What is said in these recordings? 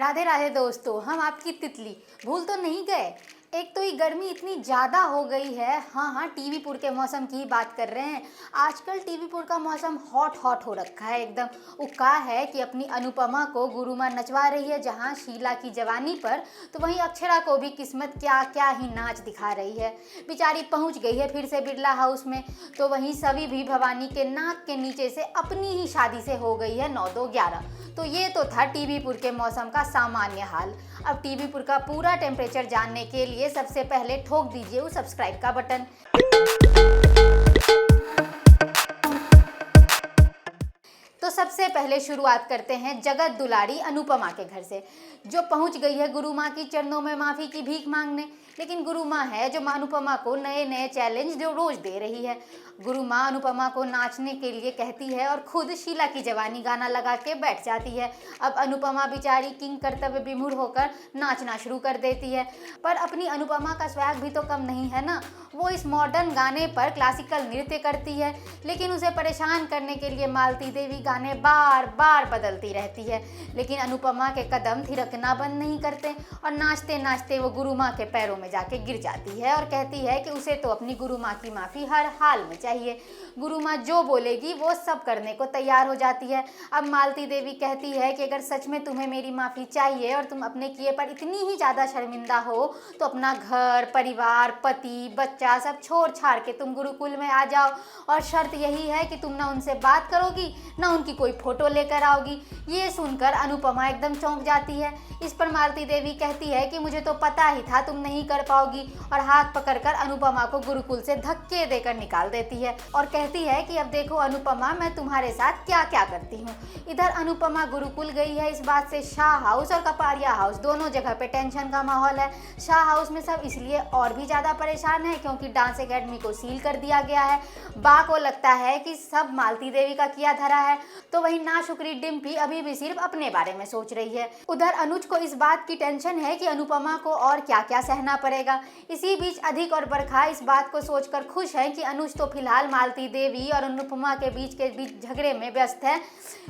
राधे राधे दोस्तों, हम आपकी तितली भूल तो नहीं गए। एक तो ये गर्मी इतनी ज़्यादा हो गई है। हाँ, टीवीपुर के मौसम की ही बात कर रहे हैं। आजकल टीवीपुर का मौसम हॉट हॉट हो रखा है एकदम। वो का है कि अपनी अनुपमा को गुरुमा नचवा रही है जहाँ शीला की जवानी पर, तो वहीं अक्षरा को भी किस्मत क्या क्या ही नाच दिखा रही है। बेचारी पहुँच गई है फिर से बिरला हाउस में, तो वहीं सभी भी भवानी के नाक के नीचे से अपनी ही शादी से हो गई है 9-2-11। तो ये तो था टीवीपुर के मौसम का सामान्य हाल। अब टीवीपुर का पूरा टेम्परेचर जानने के लिए सबसे पहले ठोक दीजिए उस सब्सक्राइब का बटन। तो सबसे पहले शुरुआत करते हैं जगत दुलारी अनुपमा के घर से, जो पहुंच गई है गुरु माँ की चरणों में माफ़ी की भीख मांगने। लेकिन गुरु माँ है जो अनुपमा को नए नए चैलेंज जो रोज दे रही है। गुरु माँ अनुपमा को नाचने के लिए कहती है और खुद शीला की जवानी गाना लगा के बैठ जाती है। अब अनुपमा बेचारी किंग कर्तव्य विमूढ़ होकर नाचना शुरू कर देती है। पर अपनी अनुपमा का स्वैग भी तो कम नहीं है ना। वो इस मॉडर्न गाने पर क्लासिकल नृत्य करती है, लेकिन उसे परेशान करने के लिए मालती देवी गाने बार बार बदलती रहती है। लेकिन अनुपमा के कदम थिरकना बंद नहीं करते और नाचते नाचते वो गुरु माँ के पैरों में जाके गिर जाती है और कहती है कि उसे तो अपनी गुरु माँ की माफ़ी हर हाल में चाहिए। गुरु माँ जो बोलेगी वो सब करने को तैयार हो जाती है। अब मालती देवी कहती है कि अगर सच में तुम्हें मेरी माफ़ी चाहिए और तुम अपने किए पर इतनी ही ज़्यादा शर्मिंदा हो तो अपना घर परिवार पति बच्चा सब छोड़ छाड़ के तुम गुरुकुल में आ जाओ, और शर्त यही है कि तुम ना उनसे बात करोगी ना उनकी कोई फोटो लेकर आओगी। ये सुनकर अनुपमा एकदम चौंक जाती है। इस पर मालती देवी कहती है कि मुझे तो पता ही था तुम नहीं कर पाओगी, और हाथ पकड़कर अनुपमा को गुरुकुल से धक्के देकर निकाल देती है और कहती है कि अब देखो अनुपमा, मैं तुम्हारे साथ क्या क्या करती हूँ। इधर अनुपमा गुरुकुल गई है। इस बात से शाह हाउस और कपारिया हाउस दोनों जगह पे टेंशन का माहौल है। शाह हाउस में सब इसलिए और भी ज़्यादा परेशान है क्योंकि डांस एकेडमी को सील कर दिया गया है। बा को लगता है कि सब मालती देवी का किया धरा है, तो वही नाशुक्री डिम्पी अभी भी सिर्फ अपने बारे में सोच रही है। उधर अनुज को इस बात की टेंशन है कि अनुपमा को और क्या क्या सहना पड़ेगा। इसी बीच अधिक और बरखा इस बात को सोचकर खुश है कि अनुज तो फिलहाल मालती देवी और अनुपमा के बीच झगड़े में व्यस्त है,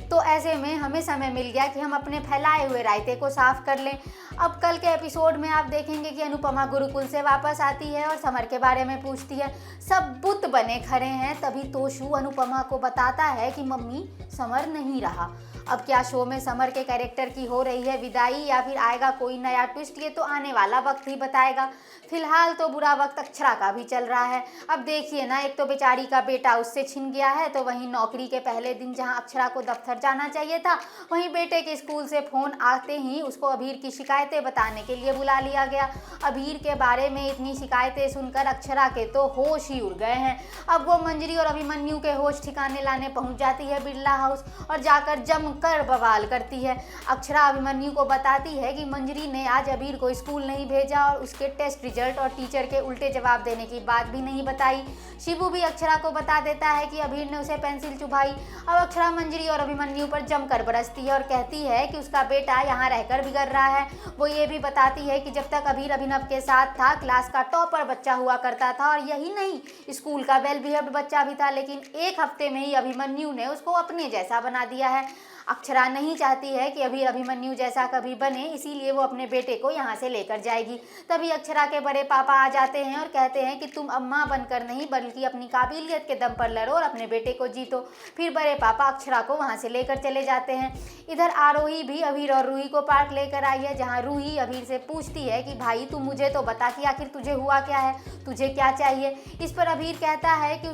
तो ऐसे में हमें समय मिल गया कि हम अपने फैलाए हुए रायते को साफ कर लें। अब कल के एपिसोड में आप देखेंगे कि अनुपमा गुरुकुल से वापस आती है और समर के बारे में पूछती है। सब बुत बने खड़े हैं, तभी तोशु अनुपमा को बताता है कि मम्मी समर नहीं रहा। अब क्या शो में समर के कैरेक्टर की हो रही है विदाई या फिर आएगा कोई नया ट्विस्ट, ये तो आने वाला वक्त ही बताएगा। फिलहाल तो बुरा वक्त अक्षरा का भी चल रहा है। अब देखिए ना, एक तो बेचारी का बेटा उससे छिन गया है, तो वहीं नौकरी के पहले दिन जहां अक्षरा को दफ्तर जाना चाहिए था, वहीं बेटे के स्कूल से फ़ोन आते ही उसको अभीर की शिकायतें बताने के लिए बुला लिया गया। अभीर के बारे में इतनी शिकायतें सुनकर अक्षरा के तो होश ही उड़ गए हैं। अब वो मंजरी और अभिमन्यु के होश ठिकाने लाने पहुंच जाती है बिरला हाउस और जाकर जमकर बवाल करती है। अक्षरा अभिमन्यु को बताती है कि मंजरी ने आज अभीर को स्कूल नहीं भेजा और उसके टेस्ट रिजल्ट और टीचर के उल्टे जवाब देने की बात भी नहीं बताई। शिबू भी अक्षरा को बता देता है कि अभीर ने उसे पेंसिल चुभाई। अब अक्षरा मंजरी और अभिमन्यु पर जमकर बरसती है और कहती है कि उसका बेटा यहाँ रहकर बिगड़ रहा है। वो ये भी बताती है कि जब तक अभीर अभिनव के साथ था क्लास का टॉपर बच्चा हुआ करता था, और यही नहीं स्कूल का वेल बिहेव्ड बच्चा भी था, लेकिन एक हफ्ते में ही अभिमन्यु ने उसको अपने जैसा बना दिया है। अक्षरा नहीं चाहती है कि अभीर अभिमन्यु जैसा कभी बने, इसीलिए वो अपने बेटे को यहाँ से लेकर जाएगी। तभी अक्षरा के बड़े पापा आ जाते हैं और कहते हैं कि तुम अम्मा बनकर नहीं बल्कि अपनी काबिलियत के दम पर लड़ो और अपने बेटे को जीतो। फिर बड़े पापा अक्षरा को वहाँ से लेकर चले जाते हैं। इधर आरोही भी अभीर और रूही को पार्क लेकर आई है, जहाँ रूही अभीर से पूछती है कि भाई तू मुझे तो बता कि आखिर तुझे हुआ क्या है, तुझे क्या चाहिए। इस पर अभीर कहता है कि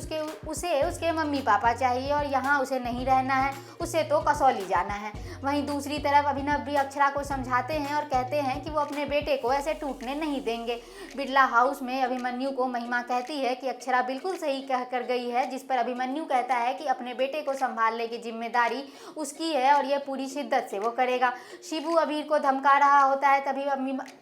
उसे उसके मम्मी पापा चाहिए और यहाँ उसे नहीं रहना है, उसे तो कसौली जाना है। वहीं दूसरी तरफ अभिनव भी अक्षरा को समझाते हैं और कहते हैं कि वो अपने बेटे को ऐसे टूटने नहीं देंगे। बिरला हाउस में अभिमन्यु को महिमा कहती है कि अक्षरा बिल्कुल सही कह कर गई है, जिस पर अभिमन्यु कहता है कि अपने बेटे को संभालने की जिम्मेदारी उसकी है और यह पूरी शिद्दत से वो करेगा। शिबू अभीर को धमका रहा होता है,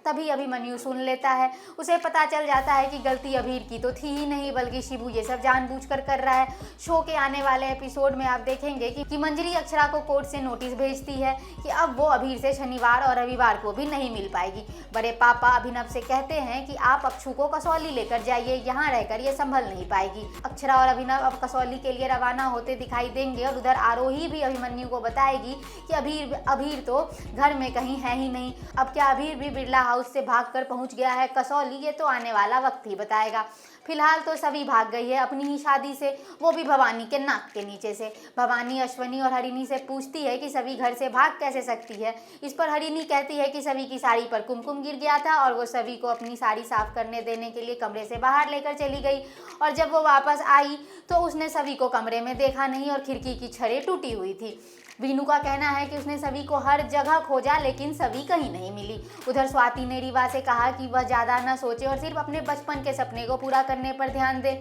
तभी अभिमन्यु सुन लेता है। उसे पता चल जाता है कि गलती अभीर की तो थी ही नहीं, बल्कि शिबू ये सब जानबूझकर कर रहा है। शो के आने वाले एपिसोड में आप देखेंगे कि मंजरी अक्षरा को कोर्ट से नोटिस भेजती है कि अब वो अभीर से शनिवार और रविवार को भी नहीं मिल पाएगी। बड़े पापा अभिनव से कहते हैं कि आप अक्षु को कसौली लेकर जाइए, यहाँ रहकर ये संभल नहीं पाएगी। अक्षरा और अभिनव अब कसौली के लिए रवाना होते दिखाई देंगे और उधर आरोही भी अभिमन्यु को बताएगी कि अभीर तो घर में कहीं है ही नहीं। अब क्या अभीर भी बिरला हाउस से भागकर पहुंच गया है कसौली, ये तो आने वाला वक्त ही बताएगा। फिलहाल तो सभी भाग गई है अपनी ही शादी से, वो भी भवानी के नाक के नीचे से। भवानी अश्वनी और हरिणी से पूछती है कि सभी घर से भाग कैसे सकती है। इस पर हरिणी कहती है कि सभी की साड़ी पर कुमकुम गिर गया था और वो सभी को अपनी साड़ी साफ करने देने के लिए कमरे से बाहर लेकर चली गई, और जब वो वापस आई तो उसने सभी को कमरे में देखा नहीं और खिड़की की छड़ें टूटी हुई थी। वीनू का कहना है कि उसने सभी को हर जगह खोजा लेकिन सभी कहीं नहीं मिली। उधर स्वाति ने रीवा से कहा कि वह ज़्यादा न सोचे और सिर्फ अपने बचपन के सपने को पूरा करने पर ध्यान दे।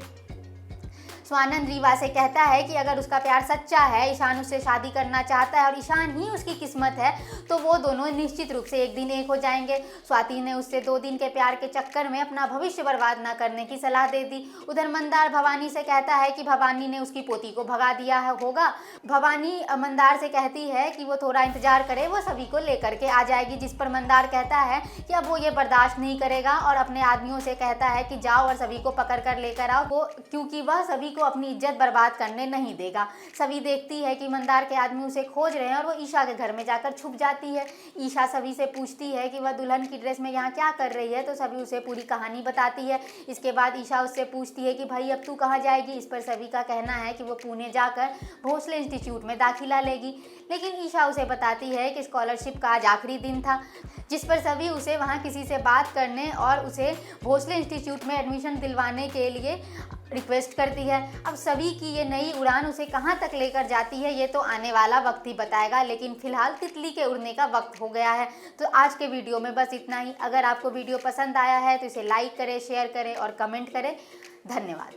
स्वानंद रीवा से कहता है कि अगर उसका प्यार सच्चा है, ईशान उससे शादी करना चाहता है और ईशान ही उसकी किस्मत है, तो वो दोनों निश्चित रूप से एक दिन एक हो जाएंगे। स्वाति ने उससे 2 दिन के प्यार के चक्कर में अपना भविष्य बर्बाद न करने की सलाह दे दी। उधर मंदार भवानी से कहता है कि भवानी ने उसकी पोती को भगा दिया होगा। भवानी मंदार से कहती है कि वो थोड़ा इंतजार करे, वो सभी को लेकर के आ जाएगी, जिस पर मंदार कहता है कि अब वो ये बर्दाश्त नहीं करेगा और अपने आदमियों से कहता है कि जाओ और सभी को पकड़ कर लेकर आओ, वो क्योंकि वह सभी को अपनी इज्जत बर्बाद करने नहीं देगा। सभी देखती है कि मंदार के आदमी उसे खोज रहे हैं और वो ईशा के घर में जाकर छुप जाती है। ईशा सभी से पूछती है कि वह दुल्हन की ड्रेस में यहाँ क्या कर रही है, तो सभी उसे पूरी कहानी बताती है। इसके बाद ईशा उससे पूछती है कि भाई अब तू कहाँ जाएगी। इस पर सभी का कहना है कि वो पुणे जाकर भोसले इंस्टीट्यूट में दाखिला लेगी, लेकिन ईशा उसे बताती है कि स्कॉलरशिप का आज आखिरी दिन था, जिस पर सभी उसे वहाँ किसी से बात करने और उसे भोसले इंस्टीट्यूट में एडमिशन दिलवाने के लिए रिक्वेस्ट करती है। अब सभी की ये नई उड़ान उसे कहाँ तक लेकर जाती है ये तो आने वाला वक्त ही बताएगा, लेकिन फिलहाल तितली के उड़ने का वक्त हो गया है। तो आज के वीडियो में बस इतना ही। अगर आपको वीडियो पसंद आया है तो इसे लाइक करें, शेयर करें और कमेंट करें। धन्यवाद।